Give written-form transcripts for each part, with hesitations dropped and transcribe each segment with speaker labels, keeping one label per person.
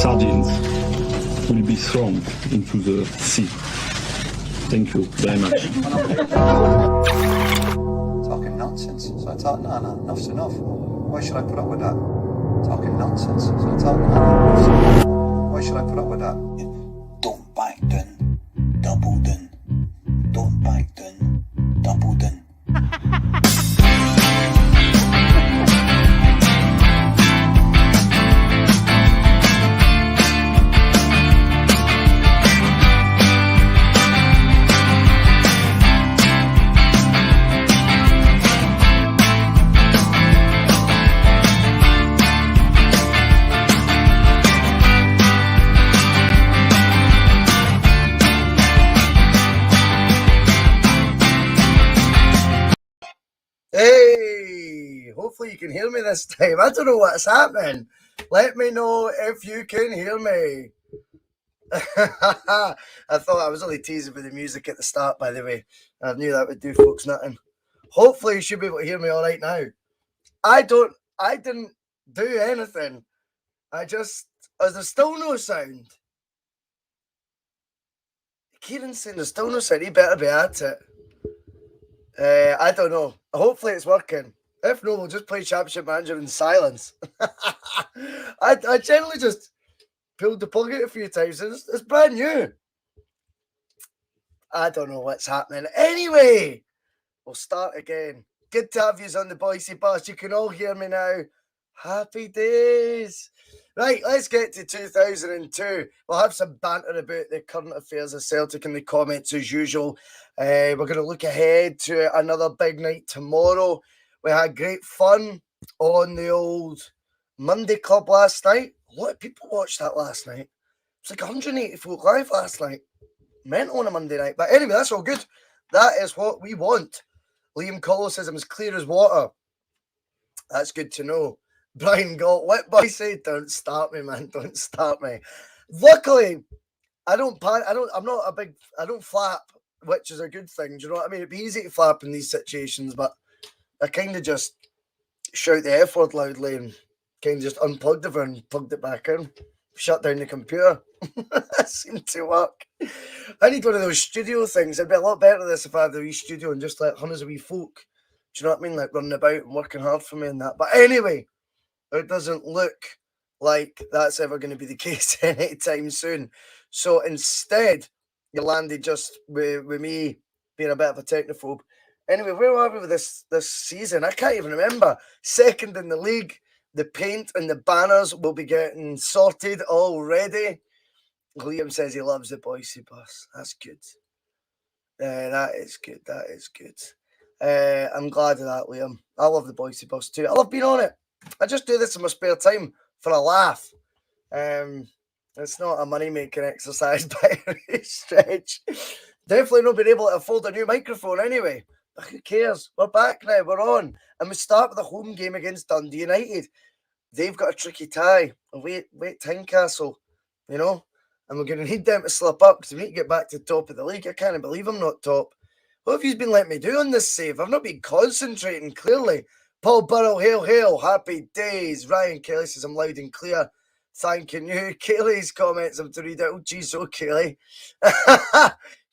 Speaker 1: sardines will be thrown into the sea. Thank you very much.
Speaker 2: Talking nonsense. So I thought, no, enough's enough. Why should I put up with that? Talking nonsense. So I thought, no, enough's enough. Why should I put up with that? Don't back down, double down. Don't back down, double down.
Speaker 3: Hey, hopefully you can hear me this time. I don't know what's happening. Let me know if you can hear me. I thought I was only teasing with the music at the start, by the way. I knew that would do folks nothing. Hopefully you should be able to hear me all right now. I didn't do anything. There's still no sound. Kieran's saying there's still no sound. He better be at it. I don't know. Hopefully it's working. If no, we'll just play Championship Manager in silence. I generally just pulled the plug out a few times. It's brand new. I don't know what's happening. Anyway, we'll start again. Good to have you on the Bhoycie bus. You can all hear me now. Happy days. Right, let's get to 2002. We'll have some banter about the current affairs of Celtic in the comments as usual. We're going to look ahead to another big night tomorrow. We had great fun on the old Monday Club last night. A lot of people watched that last night. It's like 180 folk live last night. Meant on a Monday night. But anyway, that's all good. That is what we want. Liam Collo says I'm as clear as water. That's good to know. Brian Galt, what boy say? Don't start me, man. Don't start me. Luckily, I don't flap, which is a good thing. Do you know what I mean? It'd be easy to flap in these situations, but I kind of just shout the F word loudly and kind of just unplugged it and plugged it back in. Shut down the computer. That seemed to work. I need one of those studio things. It'd be a lot better this if I had a wee studio and just let hundreds of wee folk, do you know what I mean? Like running about and working hard for me and that. But anyway, it doesn't look like that's ever going to be the case anytime soon. So instead, you landed just with me being a bit of a technophobe. Anyway, where are we with this season? I can't even remember. Second in the league. The paint and the banners will be getting sorted already. Liam says he loves the Bhoycie bus. That's good. That is good. That is good. I'm glad of that, Liam. I love the Bhoycie bus too. I love being on it. I just do this in my spare time for a laugh. It's not a money-making exercise by any stretch. Definitely not been able to afford a new microphone anyway. But who cares? We're back now. We're on. And we start with a home game against Dundee United. They've got a tricky tie. Wait, Tynecastle, you know? And we're going to need them to slip up because we need to get back to the top of the league. I can't believe I'm not top. What have you been letting me do on this save? I've not been concentrating, clearly. Paul Burrell, hail, happy days. Ryan Kelly says I'm loud and clear. Thanking you. Kaylee's comments I'm to read out. Oh, jeez, oh, Kaylee.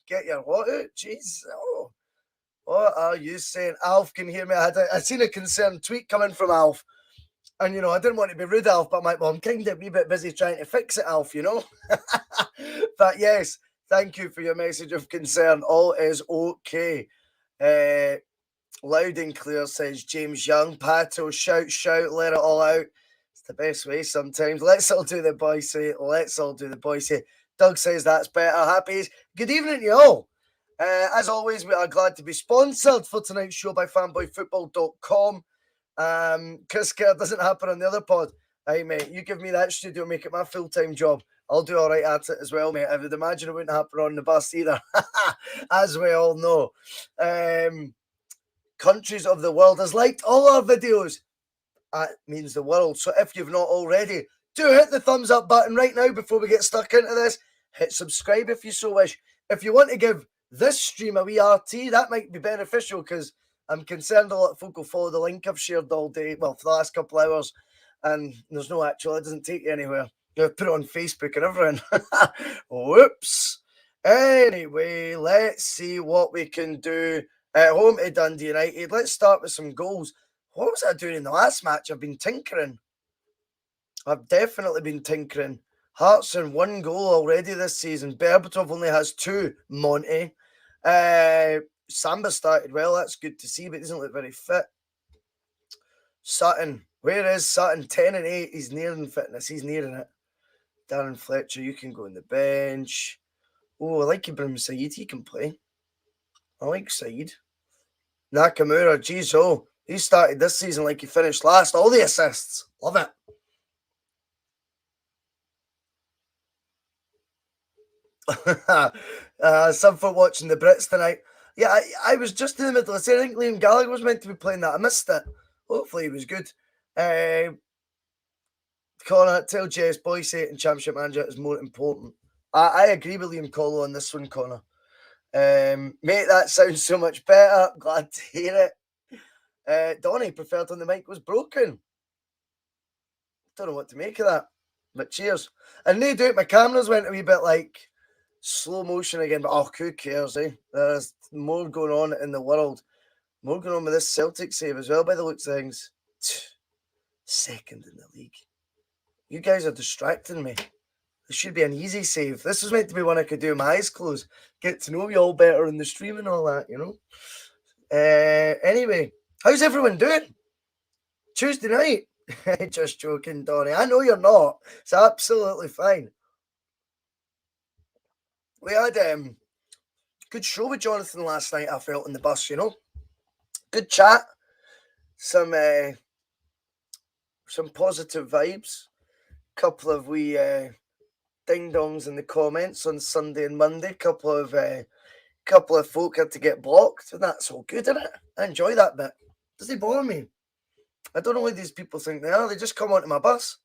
Speaker 3: Get your what out? Jeez, oh. What are you saying? Alf can hear me. I seen a concerned tweet coming from Alf. And, you know, I didn't want to be rude, Alf, but I'm like, well, I'm kind of a wee bit busy trying to fix it, Alf, you know? But yes, thank you for your message of concern. All is okay. Loud and clear, says James Young. Pato, shout, let it all out. It's the best way sometimes. Let's all do the Bhoycie. Doug says that's better. Happy. Good evening to you all. As always, we are glad to be sponsored for tonight's show by fanboyfootball.com. Chris Kerr doesn't happen on the other pod. Hey, mate, you give me that studio, make it my full-time job. I'll do all right at it as well, mate. I would imagine it wouldn't happen on the bus either, as we all know. Countries of the world has liked all our videos. That means the world. So if you've not already, do hit the thumbs up button right now before we get stuck into this. Hit subscribe if you so wish. If you want to give this stream a wee RT, that might be beneficial because I'm concerned a lot of folk will follow the link I've shared all day, well, for the last couple of hours, and there's no actual, it doesn't take you anywhere. Put it on Facebook and everything. Whoops. Anyway, let's see what we can do at home to Dundee United. Let's start with some goals. What was I doing in the last match? I've been tinkering. I've definitely been tinkering. Hearts in 1 goal already this season. Berbatov only has 2. Monty. Samba started well. That's good to see, but he doesn't look very fit. Sutton. Where is Sutton? 10 and 8. He's nearing fitness. He's nearing it. Darren Fletcher, you can go on the bench. Oh, I like Ibrahim Said. He can play. I like Said. Nakamura, geez, he started this season like he finished last. All the assists. Love it. Some for watching the Brits tonight. Yeah, I was just in the middle of saying, I think Liam Gallagher was meant to be playing that. I missed it. Hopefully he was good. Connor, tell Jess Bhoycie and Championship Manager is more important. I agree with Liam Collo on this one, Connor. Mate, that sounds so much better. Glad to hear it. Donnie preferred when the mic was broken. Don't know what to make of that, but cheers. And no doubt my cameras went a wee bit like slow motion again, but who cares, eh? There's more going on in the world. More going on with this Celtic save as well, by the looks of things. Second in the league. You guys are distracting me. This should be an easy save. This was meant to be one I could do with my eyes closed. Get to know you all better in the stream and all that, you know. Anyway, how's everyone doing? Tuesday night. Just joking, Donnie. I know you're not. It's absolutely fine. We had good show with Jonathan last night, I felt, on the bus, you know. Good chat. Some positive vibes. Couple of wee ding-dongs in the comments on Sunday and Monday. Couple of folk had to get blocked, and that's all good, isn't it? I enjoy that bit. Doesn't bother me. I don't know what these people think they are. They just come onto my bus.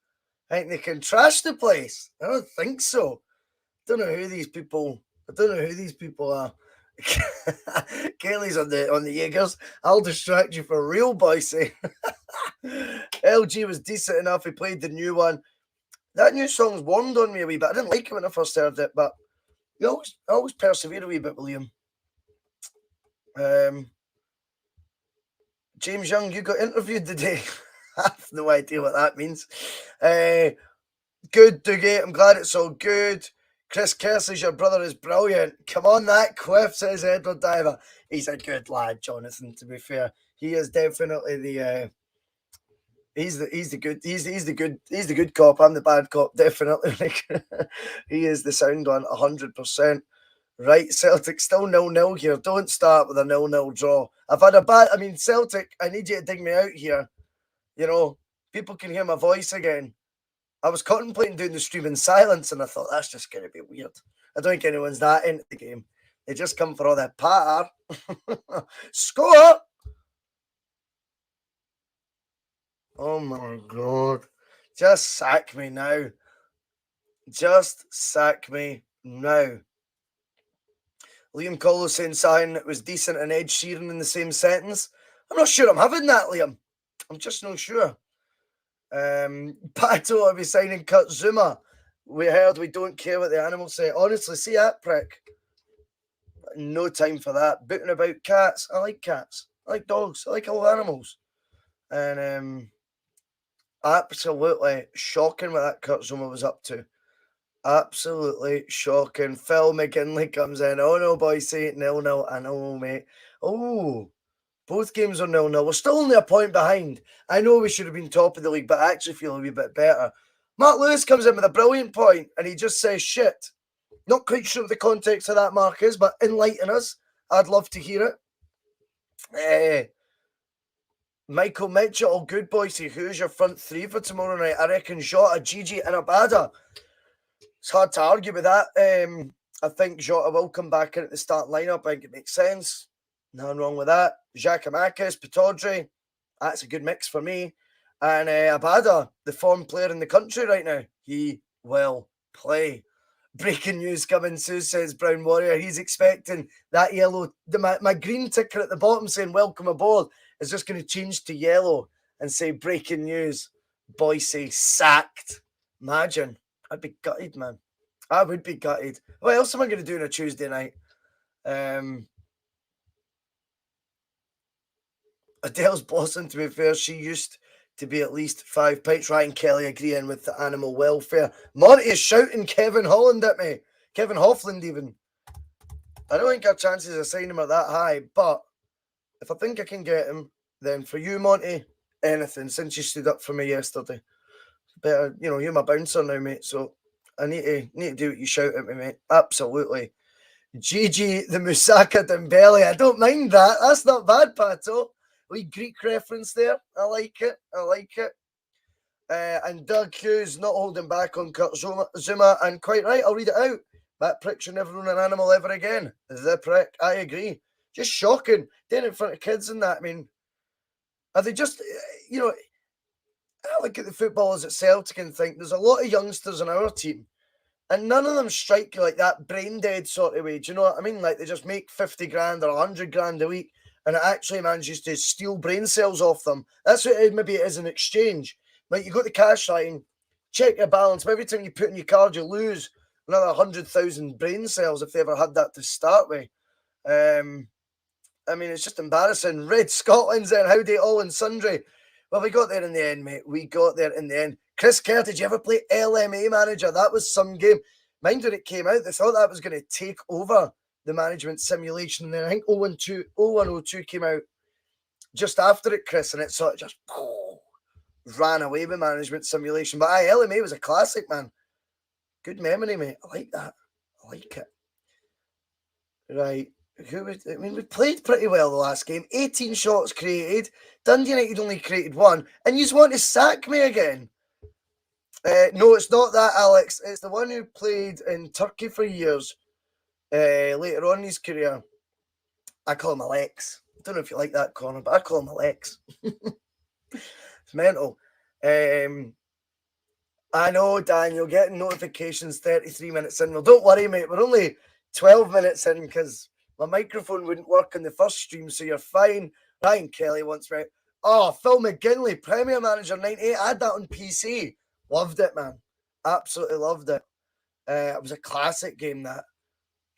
Speaker 3: I think they can trash the place. I don't think so. I don't know who these people are. Kaylee's on the Jaegers. I'll distract you for real, Bhoycie. LG was decent enough. He played the new one. That new song's warmed on me a wee bit. I didn't like it when I first heard it, but you always persevere a wee bit, William. James Young, you got interviewed today. I have no idea what that means. Good, Dougie. I'm glad it's all good. Chris Kersey's your brother is brilliant. Come on, that quiff, says Edward Diver. He's a good lad, Jonathan, to be fair. He is definitely the he's the good cop. I'm the bad cop, definitely. He is the sound one, 100%. Right, Celtic still 0-0 here. Don't start with a 0-0 draw. I've had a bad. I mean, Celtic, I need you to dig me out here. You know, people can hear my voice again. I was contemplating doing the stream in silence, and I thought that's just going to be weird. I don't think anyone's that into the game. They just come for all that patter. Score! Oh my god! Just sack me now. Just sack me now. Liam Collo saying sign was decent and Ed Sheeran in the same sentence. I'm not sure I'm having that, Liam. I'm just not sure. Pato, I'll be signing Kurt Zuma. We heard we don't care what the animals say. Honestly, see that prick. No time for that. Booting about cats. I like cats. I like dogs. I like all animals. And absolutely shocking what that Kurt Zuma was up to. Absolutely shocking. Phil McGinley comes in. Oh no, Bhoycie, 0-0. I know, mate. Oh, both games are 0-0. We're still only a point behind. I know we should have been top of the league, but I actually feel a wee bit better. Mark Lewis comes in with a brilliant point, and he just says shit. Not quite sure what the context of that, Mark, is, but enlighten us. I'd love to hear it. Michael Mitchell, all good, Bhoycie. Who's your front three for tomorrow night? I reckon Jota, Gigi, and Abada. It's hard to argue with that. I think Jota will come back in at the start lineup. I think it makes sense. Nothing wrong with that. Giacomakis, Pataudry. That's a good mix for me. And Abada, the form player in the country right now. He will play. Breaking news coming soon, says Brown Warrior. He's expecting that yellow. My green ticker at the bottom saying welcome aboard is just going to change to yellow and say breaking news. Bhoycie sacked. Imagine. I'd be gutted, man. I would be gutted. What else am I going to do on a Tuesday night? Adele's bossing, to be fair, she used to be at least 5 pints. Ryan Kelly agreeing with the animal welfare. Monty is shouting Kevin Holland at me. Kevin Hoffland, even. I don't think our chances of signing him are that high, but if I think I can get him, then for you, Monty, anything, since you stood up for me yesterday. Better, you're my bouncer now, mate, so I need to do what you shout at me, mate. Absolutely. Gigi, the Musaka Dembele. I don't mind that. That's not bad, Pato. Wee Greek reference there. I like it. And Doug Hughes not holding back on Kurt Zuma, and quite right, I'll read it out. That prick should never own an animal ever again. The prick. I agree. Just shocking. Doing it in front of kids and that. I mean, are they just, I look at the footballers at Celtic and think there's a lot of youngsters in our team, and none of them strike you like that brain dead sort of way. Do you know what I mean? Like they just make 50 grand or 100 grand a week, and it actually manages to steal brain cells off them. That's what maybe it is in exchange. Like you go to the cash line, check your balance, but every time you put in your card, you lose another 100,000 brain cells if they ever had that to start with. I mean, it's just embarrassing. Red Scotland's in. Howdy all and sundry. Well, we got there in the end, mate. We got there in the end. Chris Kerr, did you ever play LMA Manager? That was some game. Mind when it came out, they thought that was going to take over the management simulation. And then I think 0102 came out just after it, Chris, and it sort of just ran away with management simulation. But LMA was a classic, man. Good memory, mate. I like that. I like it. Right. We played pretty well the last game. 18 shots created. Dundee United only created 1. And you just want to sack me again? No, it's not that, Alex. It's the one who played in Turkey for years later on in his career. I call him Alex. I don't know if you like that, Connor, but I call him Alex. It's mental. I know, Dan, you're getting notifications 33 minutes in. Well, don't worry, mate. We're only 12 minutes in because my microphone wouldn't work in the first stream, so you're fine. Ryan Kelly wants me. Oh, Phil McGinley, Premier Manager 98. I had that on PC. Loved it, man. Absolutely loved it. It was a classic game, that.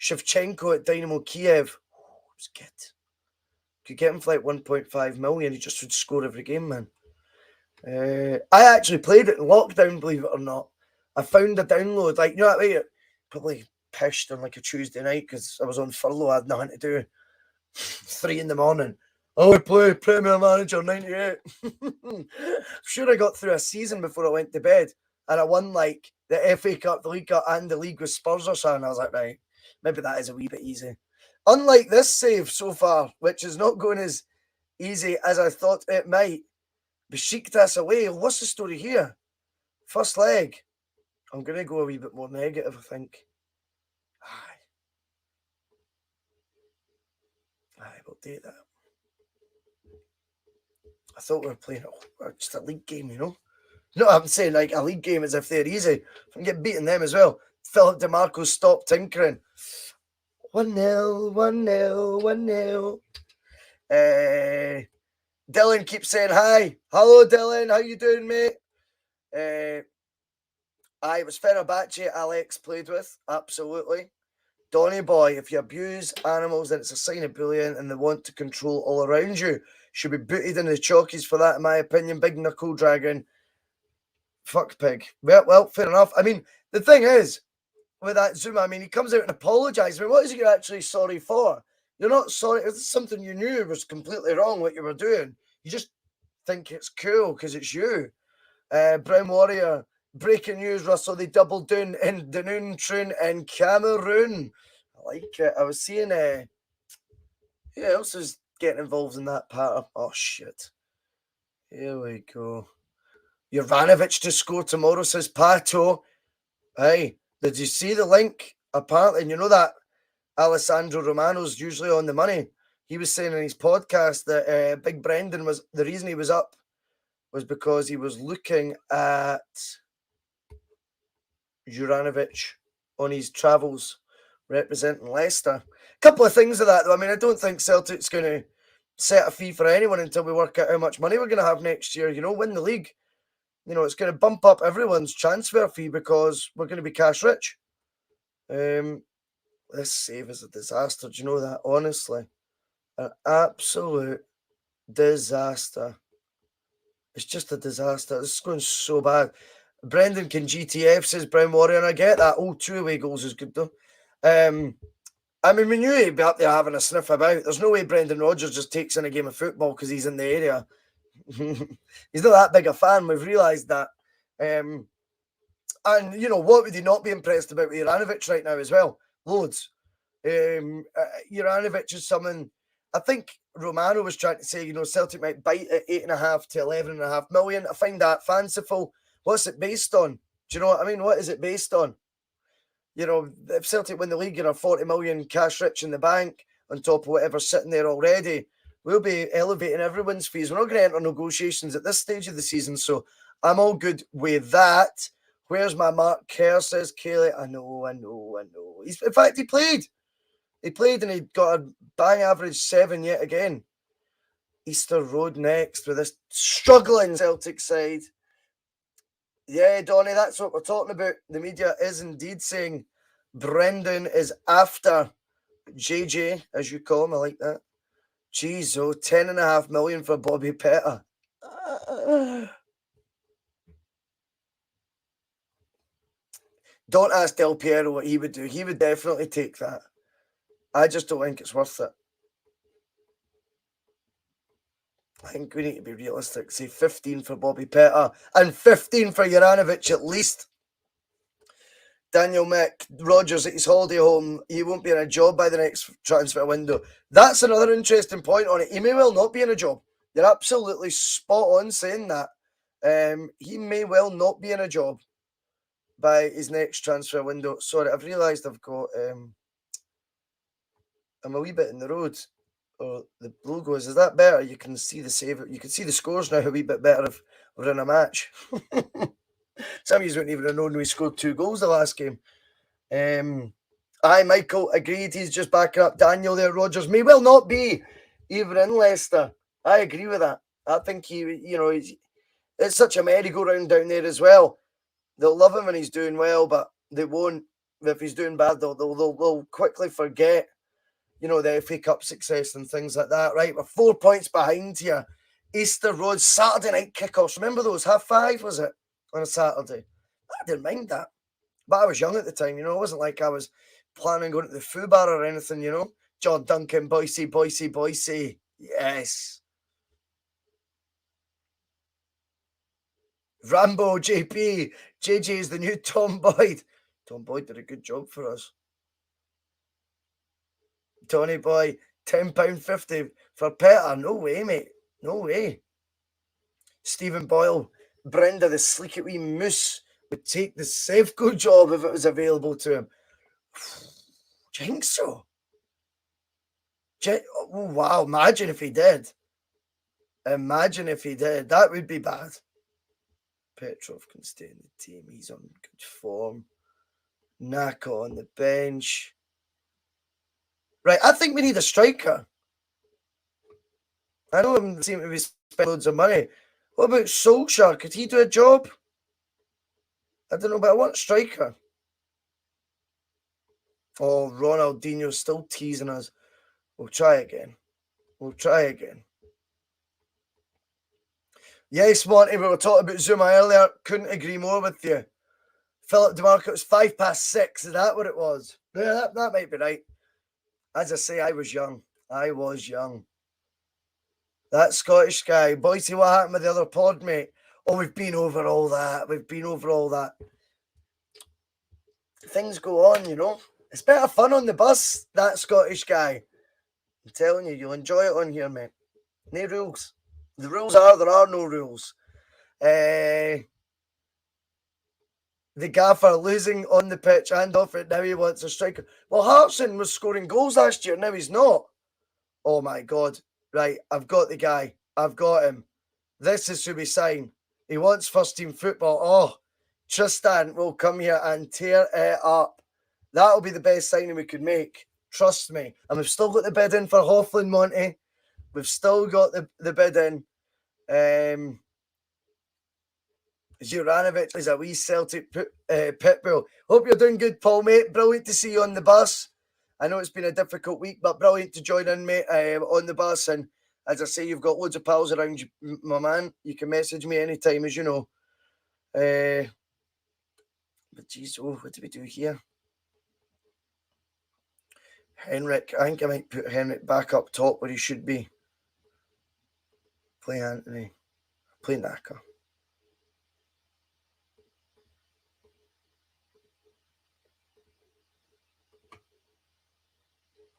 Speaker 3: Shevchenko at Dynamo Kiev. It was good. Could get him for like 1.5 million. He just would score every game, man. I actually played it in lockdown, believe it or not. I found a download. Like, you know what I mean? Probably pissed on like a Tuesday night because I was on furlough. I had nothing to do. 3 a.m. Oh, I play Premier Manager 98. I'm sure I got through a season before I went to bed, and I won like the FA Cup, the League Cup, and the league with Spurs or something. I was like, right, maybe that is a wee bit easy. Unlike this save so far, which is not going as easy as I thought it might. Besiktas away. What's the story here? First leg. I'm going to go a wee bit more negative, I think. Aye, we'll do that. I thought we were playing just a league game, you know? No, I'm saying like a league game as if they're easy. If I can get beating them as well. Philip DeMarco, stop tinkering. 1-0, 1-0, 1-0. Dylan keeps saying hi. Hello, Dylan. How you doing, mate? It was Fenerbahce Alex played with. Absolutely. Donny boy, if you abuse animals, then it's a sign of bullying and they want to control all around you. Should be booted in the chalkies for that, in my opinion. Big knuckle dragon. Fuck pig. Well, fair enough. I mean, the thing is, with that Zuma, I mean, he comes out and apologises. I mean, what is he actually sorry for? You're not sorry. It's something you knew was completely wrong, what you were doing. You just think it's cool because it's you. Brown Warrior, breaking news, Russell. They doubled down in the noon train in Cameroon. I like it. I was seeing, who else is getting involved in that part? Oh, shit. Here we go. Juranovic to score tomorrow, says Pato. Hey, did you see the link? Apparently, and you know that Alessandro Romano's usually on the money. He was saying in his podcast that Big Brendan was the reason he was up was because he was looking at Juranovic on his travels representing Leicester. A couple of things of that, though. I mean, I don't think Celtic's going to set a fee for anyone until we work out how much money we're going to have next year. You know, win the league. it's going to bump up everyone's transfer fee because we're going to be cash rich. This save is a disaster. Do you know that? Honestly, an absolute disaster. It's just a disaster. This is going so bad. Brendan can GTF, says Brown Warrior, and I get that. Oh, 2 away goals is good though. I mean, we knew he'd be up there having a sniff about. There's no way Brendan Rodgers just takes in a game of football because he's in the area. He's not that big a fan. We've realised that. And, what would he not be impressed about with Juranovic right now as well? Loads. Juranovic is someone, I think Romano was trying to say, Celtic might bite at 8.5 to 11.5 million. I find that fanciful. What's it based on? Do you know what I mean? What is it based on? If Celtic win the league and are 40 million cash rich in the bank on top of whatever's sitting there already, we'll be elevating everyone's fees. We're not going to enter negotiations at this stage of the season, so I'm all good with that. Where's my Mark Kerr, says Kaylee. I know. In fact, he played. He played and he got a bang average 7 yet again. Easter Road next with this struggling Celtic side. Yeah, Donny, that's what we're talking about. The media is indeed saying Brendan is after JJ, as you call him. I like that. Jeez, 10.5 million for Bobby Pettit. Don't ask Del Piero what he would do. He would definitely take that. I just don't think it's worth it. I think we need to be realistic. Say 15 for Bobby Pettit and 15 for Juranovic at least. Daniel Mick, Rodgers at his holiday home. He won't be in a job by the next transfer window. That's another interesting point on it. He may well not be in a job. You're absolutely spot on saying that. He may well not be in a job by his next transfer window. Sorry, I've realised I've got... I'm a wee bit in the road. Or the logos, is that better? You can see the save. You can see the scores now a wee bit better if we're in a match. Some of you wouldn't even have known we scored 2 goals the last game. Aye, Michael agreed. He's just backing up Daniel there. Rodgers may well not be even in Leicester. I agree with that. I think it's such a merry-go-round down there as well. They'll love him when he's doing well, but they won't. If he's doing bad, they'll quickly forget. The FA Cup success and things like that, right? We're 4 points behind here. Easter Road, Saturday night kickoffs. Remember those? 5:30, was it? On a Saturday. I didn't mind that. But I was young at the time, It wasn't like I was planning going to the Foo Bar or anything, John Duncan, Bhoycie. Yes. Rambo, JP. JJ is the new Tom Boyd. Tom Boyd did a good job for us. Tony Boy, £10.50 for Pettit. No way, mate. No way. Stephen Boyle, Brenda, the sleek wee moose, would take the Sevco job if it was available to him. Do you think so? Oh, wow, imagine if he did. That would be bad. Petrov can stay in the team. He's on good form. Naka on the bench. Right, I think we need a striker. I know him seem to be spending loads of money. What about Solskjaer? Could he do a job? I don't know, but I want a striker. Oh, Ronaldinho's still teasing us. We'll try again. Yes, Monty, we were talking about Zuma earlier. Couldn't agree more with you. Philip DeMarco, it's 6:05. Is that what it was? Yeah, that might be right. As I say, I was young. That Scottish guy. Bhoycie, what happened with the other pod, mate? Oh, we've been over all that. Things go on, It's better fun on the bus, that Scottish guy. I'm telling you, you'll enjoy it on here, mate. No rules. The rules are there are no rules. The gaffer losing on the pitch and off it. Now he wants a striker. Well, Hartson was scoring goals last year. Now he's not. Oh, my God. Right, I've got the guy. I've got him. This is who we sign. He wants first-team football. Oh, Tristan will come here and tear it up. That'll be the best signing we could make. Trust me. And we've still got the bid in for Hofflin, Monty. We've still got the bid in. Juranovic is a wee Celtic pit bull. Hope you're doing good, Paul, mate. Brilliant to see you on the bus. I know it's been a difficult week, but brilliant to join in, mate, on the bus. And as I say, you've got loads of pals around you, my man. You can message me anytime, as you know. But geez, what do we do here? Henrik, I think I might put Henrik back up top where he should be. Play Anthony. Play Naka.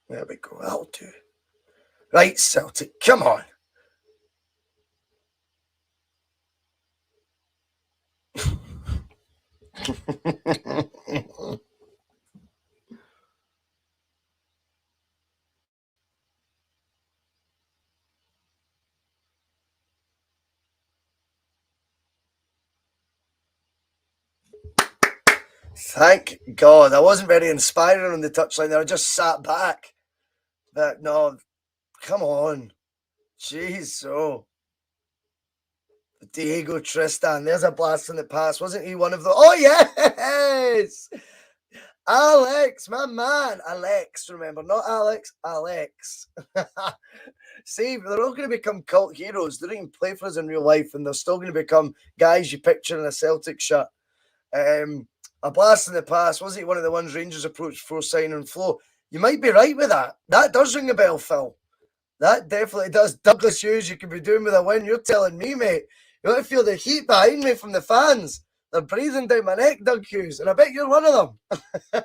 Speaker 3: There we go. That'll do. Right, Celtic, come on. Thank God. I wasn't very inspiring on the touchline there. I just sat back. But no, come on. Jeez, Diego Tristan. There's a blast in the past. Wasn't he one of the... Oh, yes! Alex, my man. Alex, remember. Not Alex. Alex. See, they're all going to become cult heroes. They don't even play for us in real life, and they're still going to become guys you picture in a Celtic shirt. A blast in the past. Wasn't he one of the ones Rangers approached for signing Flo? You might be right with that. That does ring a bell, Phil. That definitely does. Douglas Hughes, you could be doing with a win. You're telling me, mate. You want to feel the heat behind me from the fans. They're breathing down my neck, Doug Hughes, and I bet you're one of them.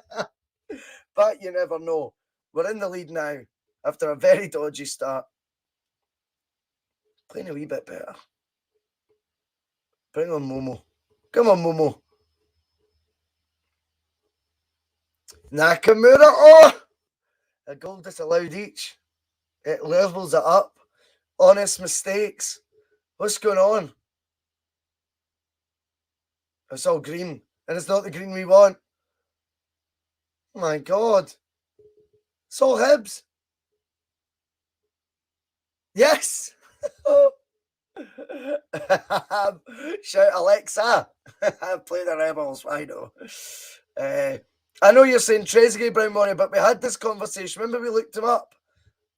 Speaker 3: But you never know. We're in the lead now after a very dodgy start. Playing a wee bit better. Bring on Momo. Come on, Momo. Nakamura. Oh! A goal disallowed each. It levels it up. Honest mistakes. What's going on? It's all green. And it's not the green we want. Oh my God. It's all Hibs. Yes. Shout Alexa. Play the Rebels. I know. I know you're saying Trezeguet, Brown Money, but we had this conversation. Remember we looked him up?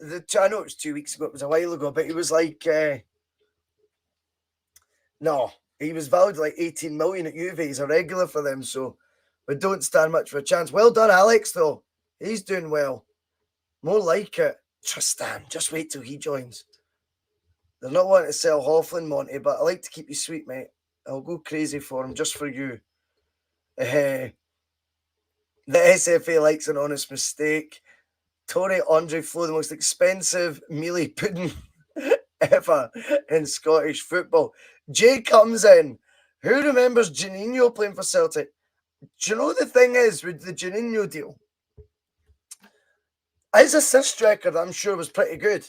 Speaker 3: I know it was 2 weeks ago. It was a while ago, but he was like... no, he was valued like 18 million at Juve. He's a regular for them, so we don't stand much of a chance. Well done, Alex, though. He's doing well. More like it. Tristan, just wait till he joins. They're not wanting to sell Hofflin, Monty, but I like to keep you sweet, mate. I'll go crazy for him just for you. The SFA likes an honest mistake. Torre Andre Flo, the most expensive mealy pudding ever in Scottish football. Jay comes in. Who remembers Juninho playing for Celtic? Do you know the thing is with the Juninho deal? His assist record, I'm sure, was pretty good.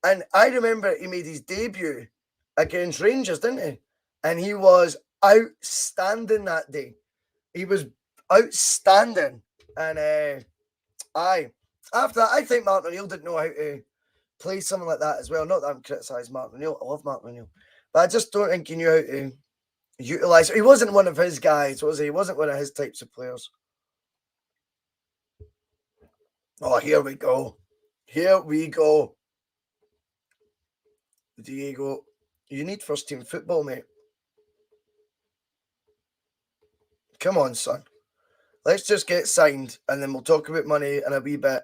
Speaker 3: And I remember he made his debut against Rangers, didn't he? And he was outstanding that day. He was outstanding. And after that, I think Martin O'Neill didn't know how to play something like that as well. Not that I'm criticising Martin O'Neill. I love Martin O'Neill. But I just don't think he knew how to utilise it. He wasn't one of his guys, was he? He wasn't one of his types of players. Oh, here we go. Here we go. Diego, you need first team football, mate. Come on, son. Let's just get signed and then we'll talk about money in a wee bit.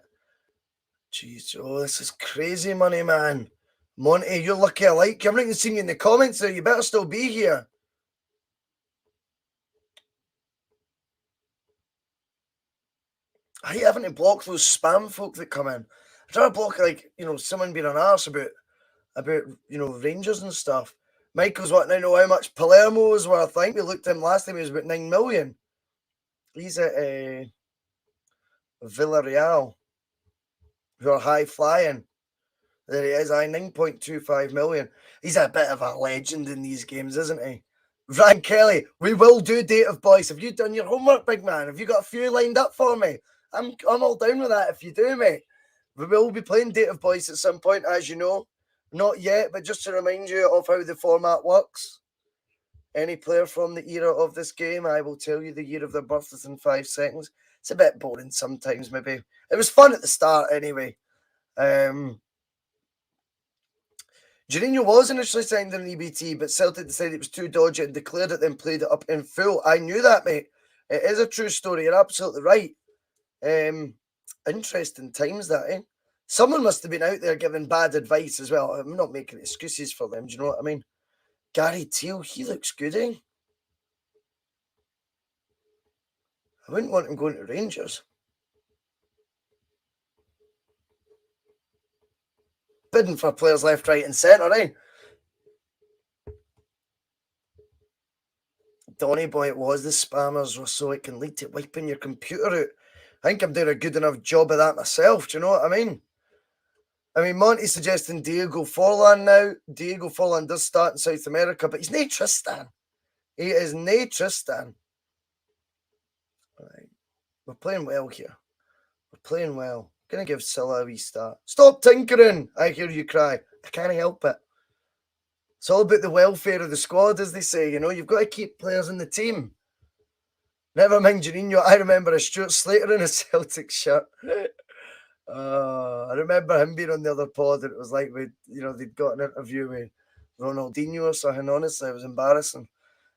Speaker 3: Jeez, this is crazy money, man. Monty, you're lucky I like you. I'm not even seeing you in the comments there. You better still be here. I hate having to block those spam folk that come in. I try to block, like, someone being an arse about Rangers and stuff. Michael's wanting to know how much Palermo is worth. I think we looked at him last time. He was about 9 million. He's at Villarreal, who are high flying. There he is, 9.25 million. He's a bit of a legend in these games, isn't he? Ryan Kelly, we will do date of boys. Have you done your homework, big man? Have you got a few lined up for me? I'm all down with that if you do, mate. We will be playing date of boys at some point, as you know. Not yet, but just to remind you of how the format works. Any player from the era of this game, I will tell you the year of their birth within 5 seconds. It's a bit boring sometimes, maybe. It was fun at the start anyway. Jorginho was initially signed in an EBT, but Celtic decided it was too dodgy and declared it, then played it up in full. I knew that, mate. It is a true story. You're absolutely right. Interesting times, that, eh? Someone must have been out there giving bad advice as well. I'm not making excuses for them. Do you know what I mean? Gary Teal, he looks good, eh? I wouldn't want him going to Rangers. Bidding for players left, right, and centre, eh? Donny boy, it was the spammers, so it can lead to wiping your computer out. I think I'm doing a good enough job of that myself. Do you know what I mean? Monty's suggesting Diego Forlan now. Diego Forlan does start in South America, but he's nae Tristan. He is nae Tristan. Right. We're playing well here. We're playing well. Gonna give Silla a wee start. Stop tinkering, I hear you cry. I can't help it. It's all about the welfare of the squad, as they say. You know, you've got to keep players in the team. Never mind Jorginho. I remember a Stuart Slater in a Celtic shirt. I remember him being on the other pod, and it was like they'd got an interview with Ronaldinho or something. Honestly, it was embarrassing.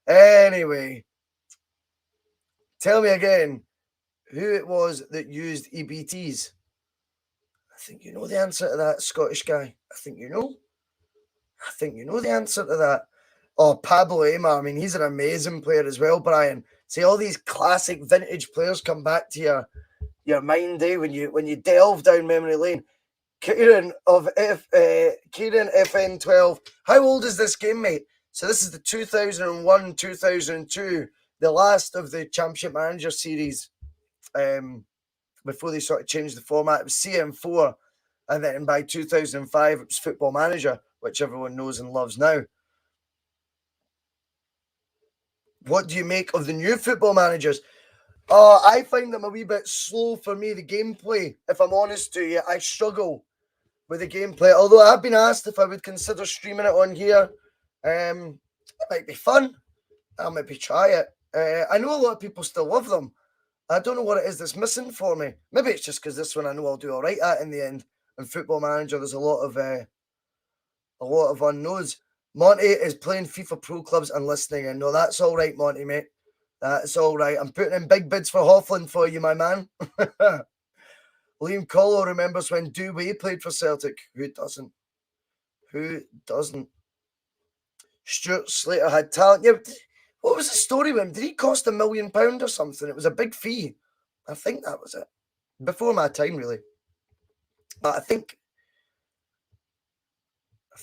Speaker 3: Anyway, tell me again who it was that used EBTs. I think you know the answer to that, Scottish guy. I think you know the answer to that. Oh, Pablo Aimar. He's an amazing player as well, Brian. See, all these classic vintage players come back to your mind, when you delve down memory lane. Kieran FN12. How old is this game, mate? So this is the 2001-2002, the last of the Championship Manager series. Before they sort of changed the format, it was CM4, and then by 2005 it was Football Manager, which everyone knows and loves now. What do you make of the new Football Managers? I find them a wee bit slow for me, the gameplay. If I'm honest to you, I struggle with the gameplay. Although I've been asked if I would consider streaming it on here. It might be fun. I'll maybe try it. I know a lot of people still love them. I don't know what it is that's missing for me. Maybe it's just because this one I know I'll do all right at in the end. And Football Manager, there's a lot of unknowns. Monty is playing FIFA Pro Clubs and listening in. No, that's all right, Monty, mate. That's all right. I'm putting in big bids for Hoffland for you, my man. Liam Collo remembers when Dewey played for Celtic. Who doesn't? Stuart Slater had talent. Yeah, what was the story with him? Did he cost £1 million or something? It was a big fee. I think that was it. Before my time, really. But I think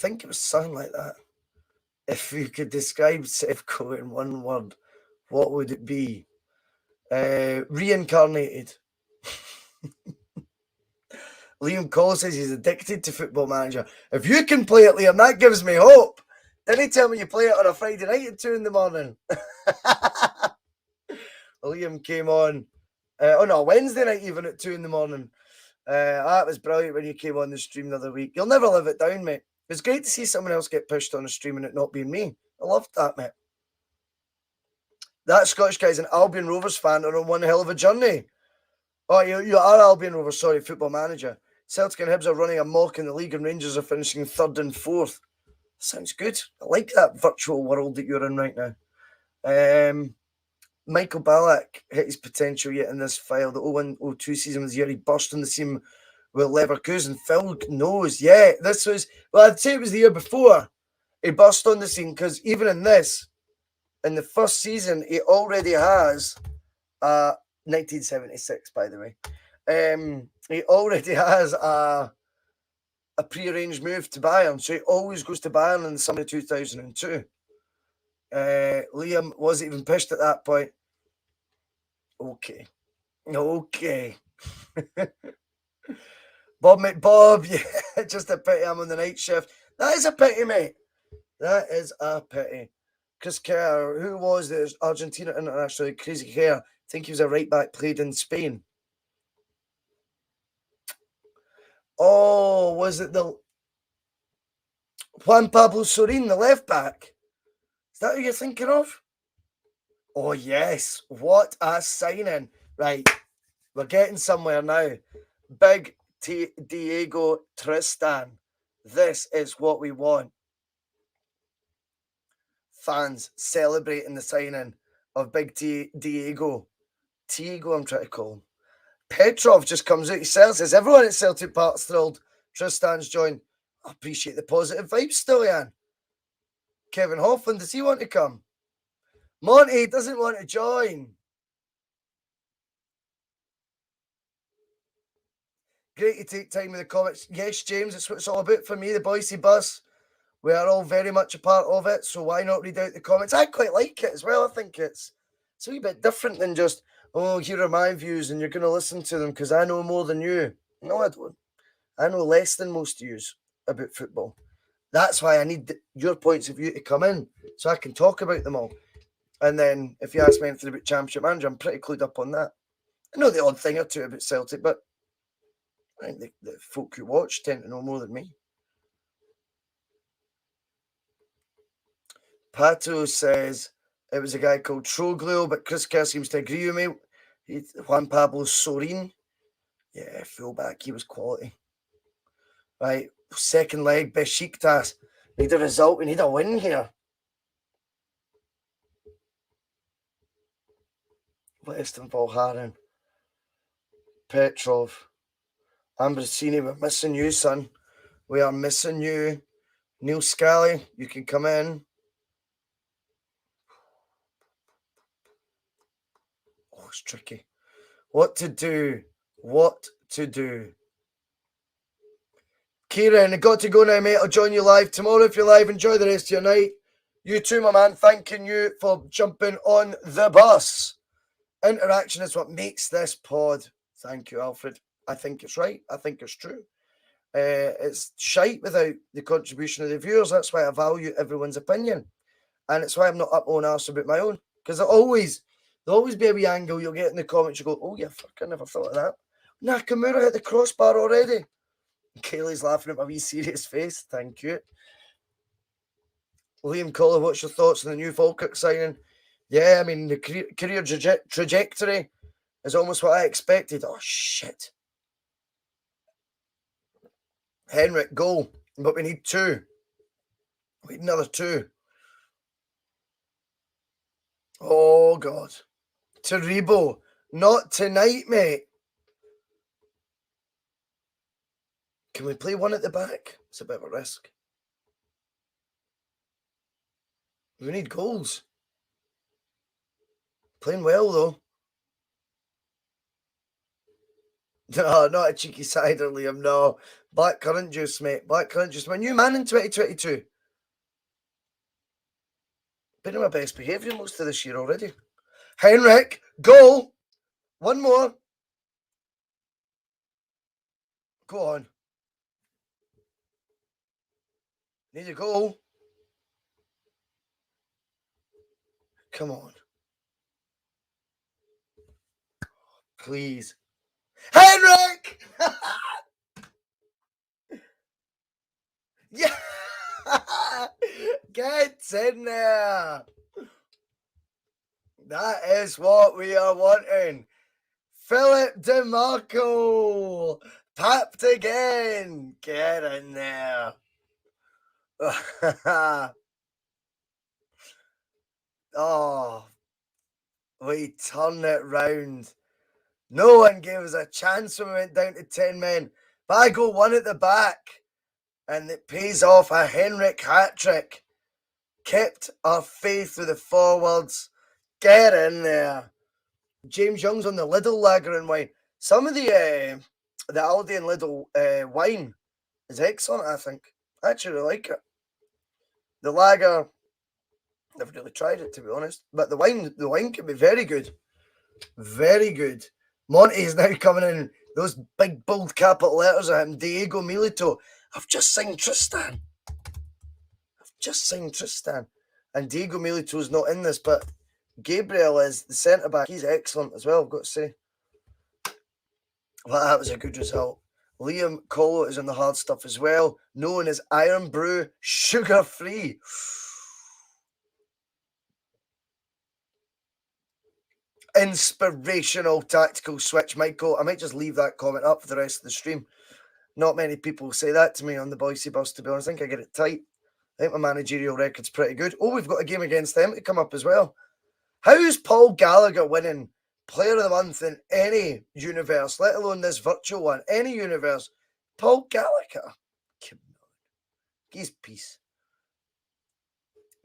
Speaker 3: it was something like that. If you could describe Sevco in one word, what would it be? Reincarnated. Liam Cole says he's addicted to Football Manager. If you can play it, Liam, that gives me hope. Didn't he tell me you play it on a Friday night at 2 a.m? Liam came on on a Wednesday night even at 2 a.m. That was brilliant when you came on the stream the other week. You'll never live it down, mate. It's great to see someone else get pushed on a stream and it not being me. I loved that, mate. That Scottish guy's an Albion Rovers fan and on one hell of a journey. Oh, you are Albion Rovers, sorry, Football Manager. Celtic and Hibs are running amok in the league and Rangers are finishing 3rd and 4th. Sounds good. I like that virtual world that you're in right now. Michael Ballack hit his potential yet in this file. The 01-02 season was the year he burst on the scene with Leverkusen. Phil knows. Yeah, this was... Well, I'd say it was the year before he burst on the scene because even in this, in the first season, he already has... 1976, by the way. He already has a pre-arranged move to Bayern, so he always goes to Bayern in the summer of 2002. Liam wasn't even pushed at that point. Okay. Bob McBob, yeah, just a pity I'm on the night shift. That is a pity, mate. That is a pity. Chris Kerr, who was the Argentina international? Crazy hair. I think he was a right back, played in Spain. Oh, was it the Juan Pablo Sorin, the left back? Is that who you're thinking of? Oh, yes. What a signing. Right. We're getting somewhere now. Big Diego Tristan. This is what we want. Fans celebrating the signing of Big Diego. Tiago, I'm trying to call him. Petrov just comes out. He says, everyone at Celtic Park's thrilled Tristan's joined. I appreciate the positive vibes still, Ian. Kevin Hoffman, does he want to come? Monty doesn't want to join. Great to take time with the comments. Yes, James, it's what it's all about for me, the Bhoycie bus. We are all very much a part of it, so why not read out the comments? I quite like it as well. I think it's a wee bit different than just, oh, here are my views and you're going to listen to them because I know more than you. No, I don't. I know less than most of you about football. That's why I need your points of view to come in so I can talk about them all. And then if you ask me anything about Championship Manager, I'm pretty clued up on that. I know the odd thing or two about Celtic, but I think the folk who watch tend to know more than me. Pato says it was a guy called Troglio, but Chris Kerr seems to agree with me. Juan Pablo Sorin. Yeah, fullback. He was quality. Right. Second leg, Besiktas. Need a result. We need a win here. Weston Volharen. Petrov. Ambrosini, we're missing you, son. We are missing you. Neil Scally, you can come in. Oh, it's tricky. What to do? What to do? Kieran, I got to go now, mate. I'll join you live tomorrow if you're live. Enjoy the rest of your night. You too, my man. Thanking you for jumping on the bus. Interaction is what makes this pod. Thank you, Alfred. I think it's right. I think it's true. It's shite without the contribution of the viewers. That's why I value everyone's opinion. And it's why I'm not up on arse about my own. Because there'll always be a wee angle you'll get in the comments. You go, oh, yeah, fuck, I never thought of that. Nakamura hit the crossbar already. Kaylee's laughing at my wee serious face. Thank you. Liam Collar, what's your thoughts on the new Falkirk signing? Yeah, I mean, the career trajectory is almost what I expected. Oh, shit. Henrik, goal. But we need two. We need another two. Oh, God. Taribo. Not tonight, mate. Can we play one at the back? It's a bit of a risk. We need goals. Playing well, though. No, not a cheeky cider, Liam. No. Black currant juice, mate. Black currant juice. My new man in 2022. Been in my best behaviour most of this year already. Henrik, goal. One more. Go on. Need a goal. Come on. Please. Henrik! Yeah! Get in there! That is what we are wanting. Philip DeMarco! Papped again! Get in there! Oh, we turn it round. No one gave us a chance when we went down to 10 men. But I go one at the back, and it pays off a Henrik hat-trick. Kept our faith with the forwards. Get in there. James Young's on the Lidl lager and wine. Some of the Aldi and Lidl wine is excellent, I think. I actually like it. The lager, never really tried it, to be honest. But the wine can be very good. Very good. Monty is now coming in. Those big, bold capital letters of him. Diego Milito. I've just signed Tristan. And Diego Milito's not in this, but Gabriel is the centre-back. He's excellent as well, I've got to say. Well, that was a good result. Liam Colo is on the hard stuff as well. Known as Iron Brew, sugar-free. inspirational tactical switch, Michael. I might just leave that comment up for the rest of the stream. Not many people say that to me on the Bhoycie bus, to be honest. I think I get it tight. I think my managerial record's pretty good. Oh, we've got a game against them to come up as well. How's Paul Gallagher winning Player of the Month in any universe, let alone this virtual one? Any universe. Paul Gallagher. Come on. He's peace.